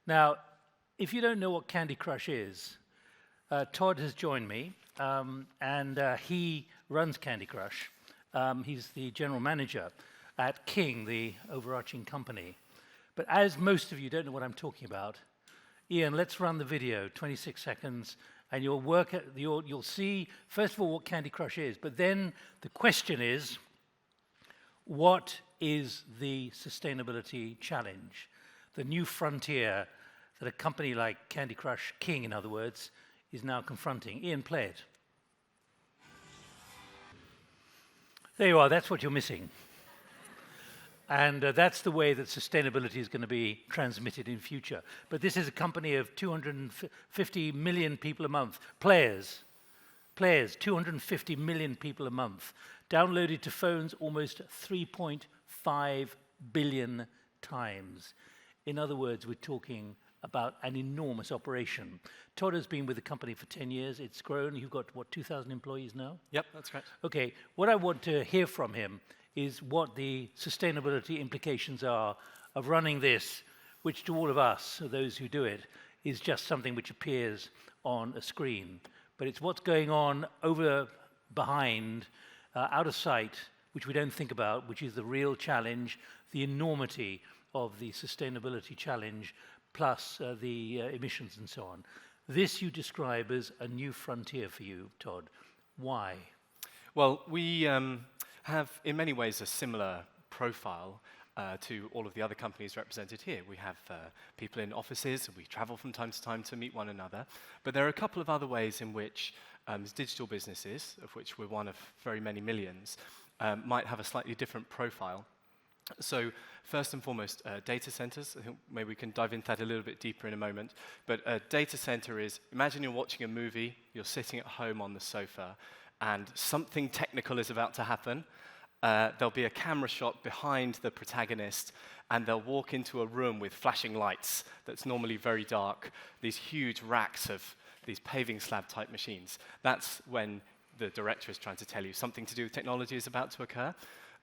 Now, if you don't know what Candy Crush is, Todd has joined me, and he runs Candy Crush. He's the general manager at King, the overarching company. But as most of you don't know what I'm talking about, Ian, let's run the video, 26 seconds, and you'll see, first of all, what Candy Crush is, but then the question is, what is the sustainability challenge? The new frontier that a company like Candy Crush, King in other words, is now confronting. Ian, play it. There you are, that's what you're missing. And that's the way that sustainability is going to be transmitted in future. But this is a company of 250 million people a month. Players, 250 million people a month. Downloaded to phones almost 3.5 billion times. In other words, we're talking about an enormous operation. Todd has been with the company for 10 years. It's grown. You've got, what, 2,000 employees now? Yep, that's correct. Okay, what I want to hear from him is what the sustainability implications are of running this, which to all of us, those who do it, is just something which appears on a screen. But it's what's going on behind, out of sight, which we don't think about, which is the real challenge, the enormity of the sustainability challenge, plus the emissions and so on. This you describe as a new frontier for you, Todd. Why? Well, we have, in many ways, a similar profile to all of the other companies represented here. We have people in offices, we travel from time to time to meet one another, but there are a couple of other ways in which digital businesses, of which we're one of very many millions, might have a slightly different profile. So first and foremost, data centers. I think maybe we can dive into that a little bit deeper in a moment. But a data center is, imagine you're watching a movie, you're sitting at home on the sofa, and something technical is about to happen. There'll be a camera shot behind the protagonist, and they'll walk into a room with flashing lights that's normally very dark, these huge racks of these paving slab type machines. That's when the director is trying to tell you something to do with technology is about to occur.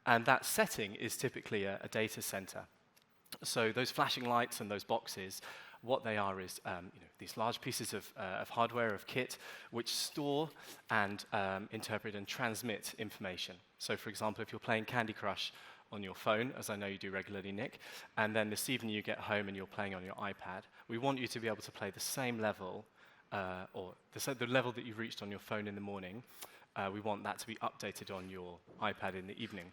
And that setting is typically a data center. So those flashing lights and those boxes, what they are is these large pieces of hardware, of kit, which store and interpret and transmit information. So for example, if you're playing Candy Crush on your phone, as I know you do regularly, Nick, and then this evening you get home and you're playing on your iPad, we want you to be able to play the same level, or the level that you reached on your phone in the morning. We want that to be updated on your iPad in the evening.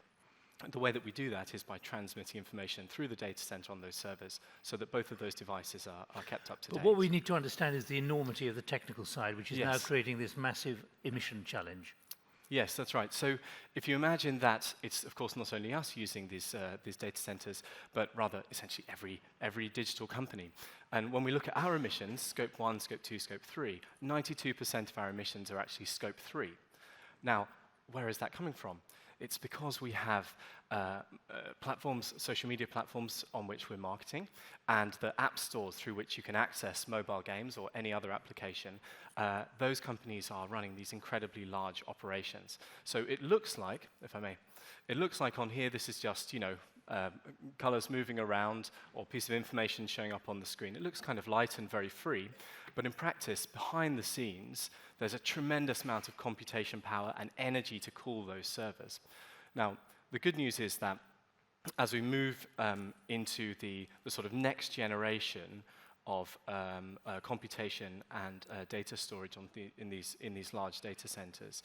The way that we do that is by transmitting information through the data center on those servers so that both of those devices are kept up to date. But what we need to understand is the enormity of the technical side, which is Yes. now creating this massive emission challenge. Yes, that's right. So if you imagine that it's, of course, not only us using these data centers, but rather essentially every digital company. And when we look at our emissions, Scope 1, Scope 2, Scope 3, 92% of our emissions are actually Scope 3. Now, where is that coming from? It's because we have platforms, social media platforms on which we're marketing, and the app stores through which you can access mobile games or any other application. Those companies are running these incredibly large operations. So it looks like, if I may, it looks like on here this is just, colors moving around or a piece of information showing up on the screen. It looks kind of light and very free, but in practice, behind the scenes, there's a tremendous amount of computation power and energy to cool those servers. Now, the good news is that as we move into the sort of next generation of computation and data storage in these large data centers,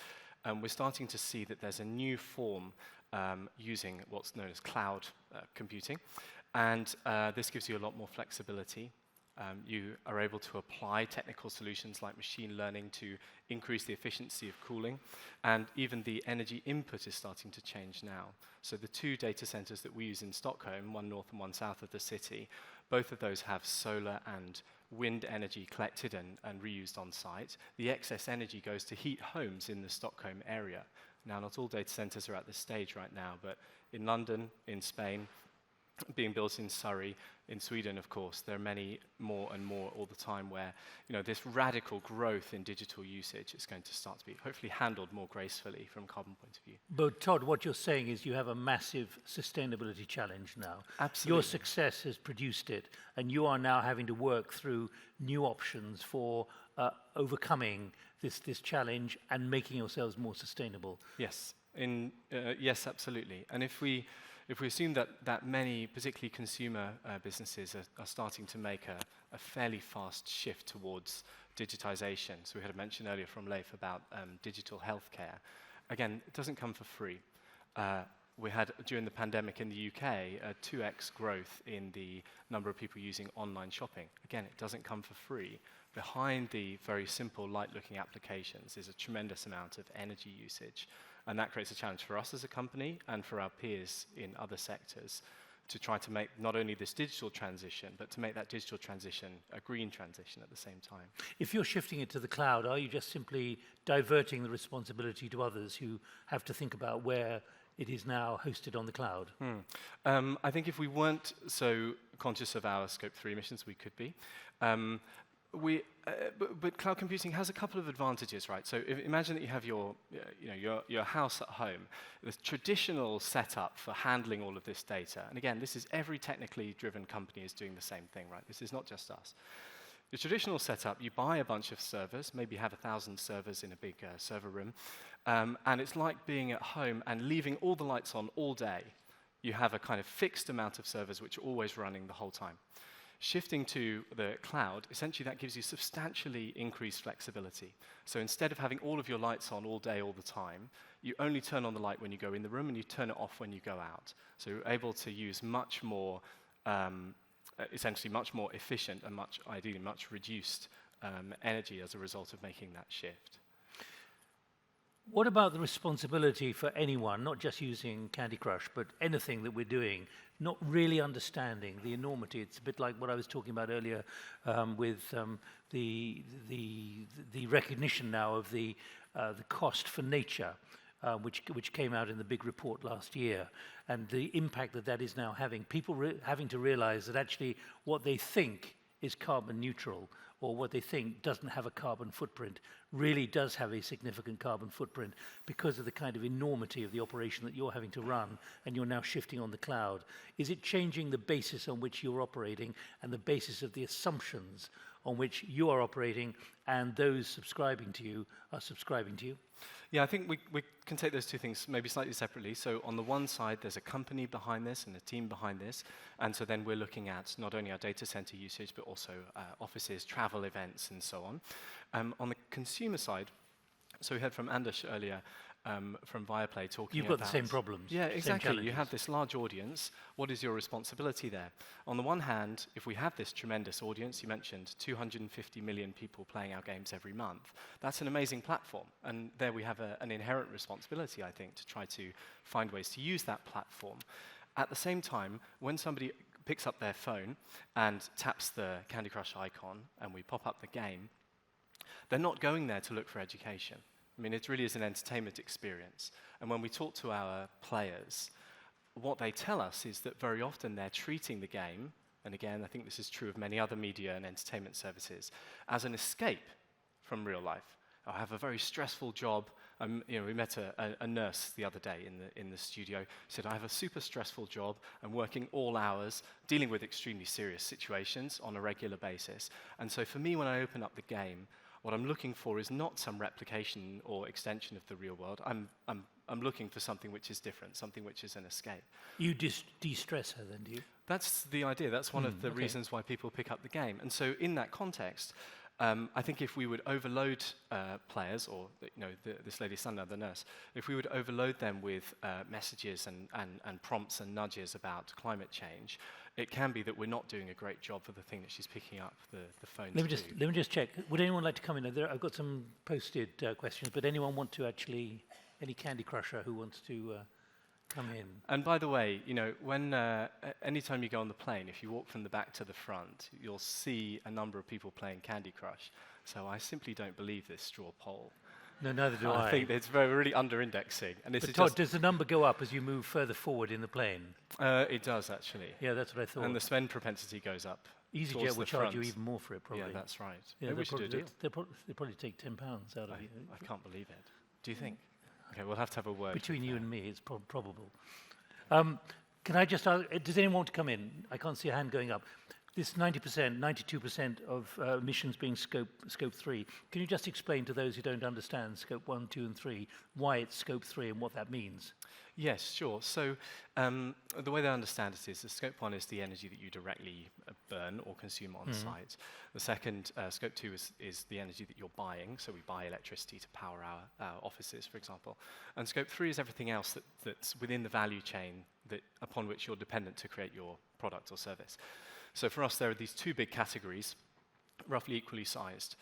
we're starting to see that there's a new form using what's known as cloud computing, and this gives you a lot more flexibility. You are able to apply technical solutions like machine learning to increase the efficiency of cooling, and even the energy input is starting to change now. So the two data centers that we use in Stockholm, one north and one south of the city, both of those have solar and wind energy collected and reused on site. The excess energy goes to heat homes in the Stockholm area. Now, not all data centers are at this stage right now, but in London, in Spain, being built in Surrey. In Sweden, of course, there are many more and more all the time where this radical growth in digital usage is going to start to be hopefully handled more gracefully from a carbon point of view. But Todd, what you're saying is you have a massive sustainability challenge now. Absolutely. Your success has produced it, and you are now having to work through new options for overcoming this challenge and making yourselves more sustainable. Yes, yes, absolutely. And if we assume that many, particularly consumer businesses, are starting to make a fairly fast shift towards digitization, so we had a mention earlier from Leif about digital healthcare. Again, it doesn't come for free. We had, during the pandemic in the UK, a 2x growth in the number of people using online shopping. Again, it doesn't come for free. Behind the very simple, light-looking applications is a tremendous amount of energy usage. And that creates a challenge for us as a company and for our peers in other sectors to try to make not only this digital transition, but to make that digital transition a green transition at the same time. If you're shifting it to the cloud, are you just simply diverting the responsibility to others who have to think about where it is now hosted on the cloud? I think if we weren't so conscious of our Scope 3 emissions, we could be. But cloud computing has a couple of advantages, right? So imagine that you have your house at home, the traditional setup for handling all of this data. And again, this is every technically driven company is doing the same thing, right? This is not just us. The traditional setup, you buy a bunch of servers, maybe have 1,000 servers in a big server room, and it's like being at home and leaving all the lights on all day. You have a kind of fixed amount of servers which are always running the whole time. Shifting to the cloud, essentially that gives you substantially increased flexibility. So instead of having all of your lights on all day, all the time, you only turn on the light when you go in the room and you turn it off when you go out. So you're able to use much more, essentially much more efficient and ideally much reduced energy as a result of making that shift. What about the responsibility for anyone, not just using Candy Crush, but anything that we're doing, not really understanding the enormity? It's a bit like what I was talking about earlier with the recognition now of the cost for nature, which came out in the big report last year, and the impact that is now having. People having to realize that actually what they think is carbon neutral, or what they think doesn't have a carbon footprint, really does have a significant carbon footprint because of the kind of enormity of the operation that you're having to run, and you're now shifting on the cloud. Is it changing the basis on which you're operating and the basis of the assumptions on which you are operating and those subscribing to you are subscribing to you? Yeah, I think we can take those two things maybe slightly separately. So on the one side, there's a company behind this and a team behind this. And so then we're looking at not only our data center usage, but also offices, travel events, and so on. On the consumer side, so we heard from Anders earlier, from Viaplay talking about... You've got the same problems. Yeah, exactly. You challenges. have this large audience. What is your responsibility there? On the one hand, if we have this tremendous audience, you mentioned 250 million people playing our games every month. That's an amazing platform. And there we have an inherent responsibility, I think, to try to find ways to use that platform. At the same time, when somebody picks up their phone and taps the Candy Crush icon and we pop up the game, they're not going there to look for education. I mean, it really is an entertainment experience. And when we talk to our players, what they tell us is that very often they're treating the game, and again, I think this is true of many other media and entertainment services, as an escape from real life. I have a very stressful job. We met a nurse the other day in the studio. She said, I have a super stressful job. I'm working all hours, dealing with extremely serious situations on a regular basis. And so for me, when I open up the game, what I'm looking for is not some replication or extension of the real world. I'm looking for something which is different, something which is an escape. You de-stress her then, do you? That's the idea. That's one of the reasons why people pick up the game. And so in that context, I think if we would overload players, or this lady Sandra, the nurse, if we would overload them with messages and prompts and nudges about climate change, it can be that we're not doing a great job for the thing that she's picking up the phone to do. Let me just check. Would anyone like to come in? I've got some posted questions, but anyone want to actually, any Candy Crusher who wants to come in? And by the way, when anytime you go on the plane, if you walk from the back to the front, you'll see a number of people playing Candy Crush. So I simply don't believe this straw poll. No, neither do I think it's really under-indexing. And this But is Todd, just, does the number go up as you move further forward in the plane? it does actually. Yeah, that's what I thought. And the spend propensity goes up. EasyJet towards will the charge you front. even more for it, probably. Yeah, that's right. Yeah, Maybe we should do a deal. they'll probably take £10 out of you. I can't believe it. Do you think? Okay, we'll have to have a word. Between you and me, it's probable. Can I just ask, does anyone want to come in? I can't see a hand going up. This 90%, 92% of emissions being scope 3, can you just explain to those who don't understand scope 1, 2 and 3, why it's scope 3 and what that means? Yes, sure. So the way they understand it is the scope 1 is the energy that you directly burn or consume on site. The second, scope 2 is the energy that you're buying. So we buy electricity to power our offices, for example. And scope 3 is everything else that's within the value chain upon which you're dependent to create your product or service. So for us, there are these two big categories, roughly equally sized.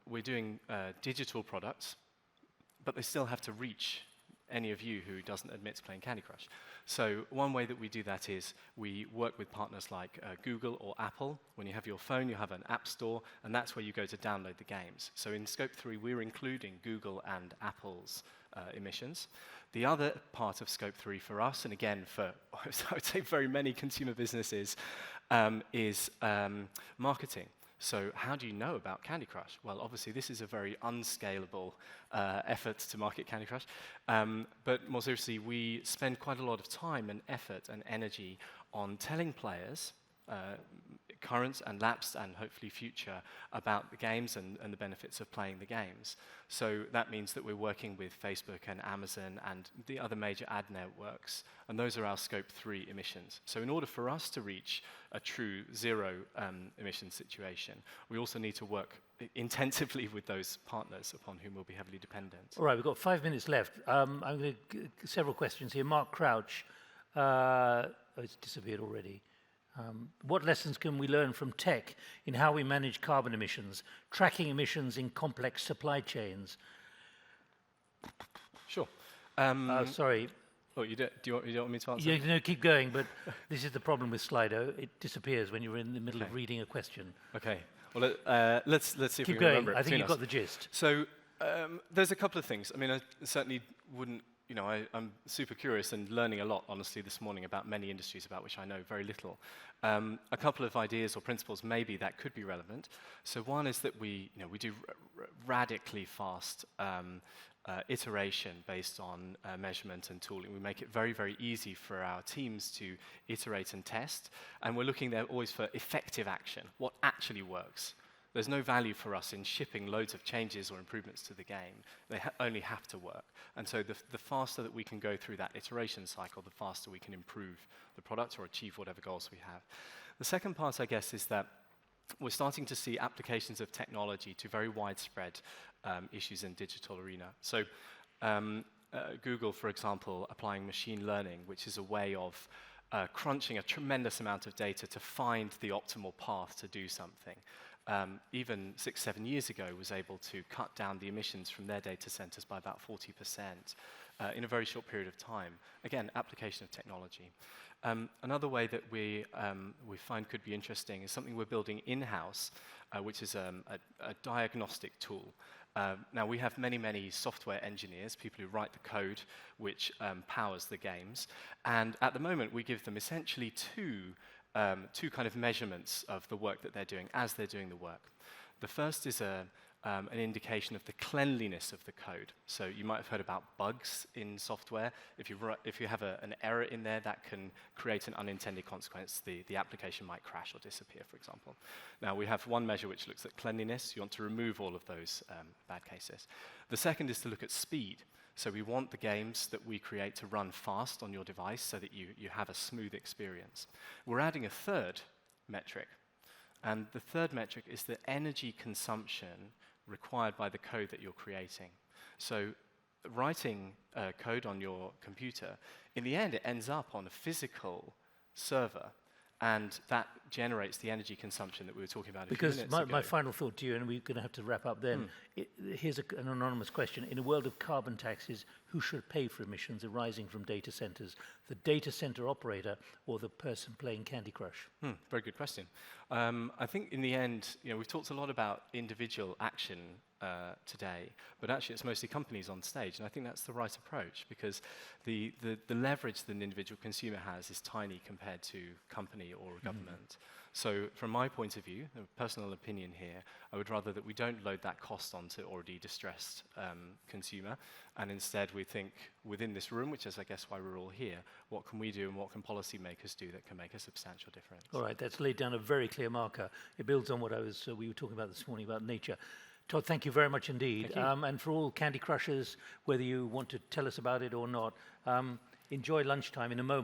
We're doing digital products, but they still have to reach any of you who doesn't admit to playing Candy Crush. So one way that we do that is we work with partners like Google or Apple. When you have your phone, you have an app store, and that's where you go to download the games. So in scope 3, we're including Google and Apple's emissions. The other part of scope 3 for us, and again for I would say very many consumer businesses, is marketing. So how do you know about Candy Crush? Well, obviously, this is a very unscalable effort to market Candy Crush. But more seriously, we spend quite a lot of time and effort and energy on telling players, current and lapsed and hopefully future, about the games and the benefits of playing the games. So that means that we're working with Facebook and Amazon and the other major ad networks, and those are our scope 3 emissions. So in order for us to reach a true zero emission situation, we also need to work intensively with those partners upon whom we'll be heavily dependent. All right, we've got 5 minutes left. I'm going to several questions here. Mark Crouch, it's disappeared already. What lessons can we learn from tech in how we manage carbon emissions, tracking emissions in complex supply chains? Sure. Sorry. Oh, you don't want me to answer? Yeah, no, keep going, but this is the problem with Slido. It disappears when you're in the middle of reading a question. Okay. Well, let's see if we Keep can going. remember it. I think between you've us. got the gist. So there's a couple of things. I mean, I certainly wouldn't, I'm super curious and learning a lot, honestly, this morning about many industries about which I know very little. A couple of ideas or principles maybe that could be relevant. So one is that we do radically fast iteration based on measurement and tooling. We make it very, very easy for our teams to iterate and test, and we're looking there always for effective action, what actually works. There's no value for us in shipping loads of changes or improvements to the game. They only have to work. And so the faster that we can go through that iteration cycle, the faster we can improve the product or achieve whatever goals we have. The second part, I guess, is that we're starting to see applications of technology to very widespread issues in digital arena. So Google, for example, applying machine learning, which is a way of crunching a tremendous amount of data to find the optimal path to do something. Even 6-7 years ago, was able to cut down the emissions from their data centers by about 40% in a very short period of time. Again, application of technology. Another way that we find could be interesting is something we're building in-house, which is a diagnostic tool. Now, we have many, many software engineers, people who write the code which powers the games. And at the moment, we give them essentially two kind of measurements of the work that they're doing as they're doing the work. The first is an indication of the cleanliness of the code. So you might have heard about bugs in software. If you have an error in there, that can create an unintended consequence. The application might crash or disappear, for example. Now, we have one measure which looks at cleanliness. You want to remove all of those bad cases. The second is to look at speed. So we want the games that we create to run fast on your device so that you have a smooth experience. We're adding a third metric. And the third metric is the energy consumption required by the code that you're creating. So writing code on your computer, in the end, it ends up on a physical server. And that generates the energy consumption that we were talking about a few minutes ago. Because my final thought to you, and we're going to have to wrap up then, here's an anonymous question. In a world of carbon taxes, who should pay for emissions arising from data centers? the data center operator or the person playing Candy Crush? Very good question. I think in the end, we've talked a lot about individual action today, but actually it's mostly companies on stage, and I think that's the right approach, because the leverage that an individual consumer has is tiny compared to company or government. So from my point of view, a personal opinion here, I would rather that we don't load that cost onto already distressed consumer, and instead we think within this room, which is I guess why we're all here, what can we do and what can policymakers do that can make a substantial difference? All right, that's laid down a very clear marker. It builds on what we were talking about this morning about nature. Todd, thank you very much indeed. And for all Candy Crushers, whether you want to tell us about it or not, enjoy lunchtime in a moment.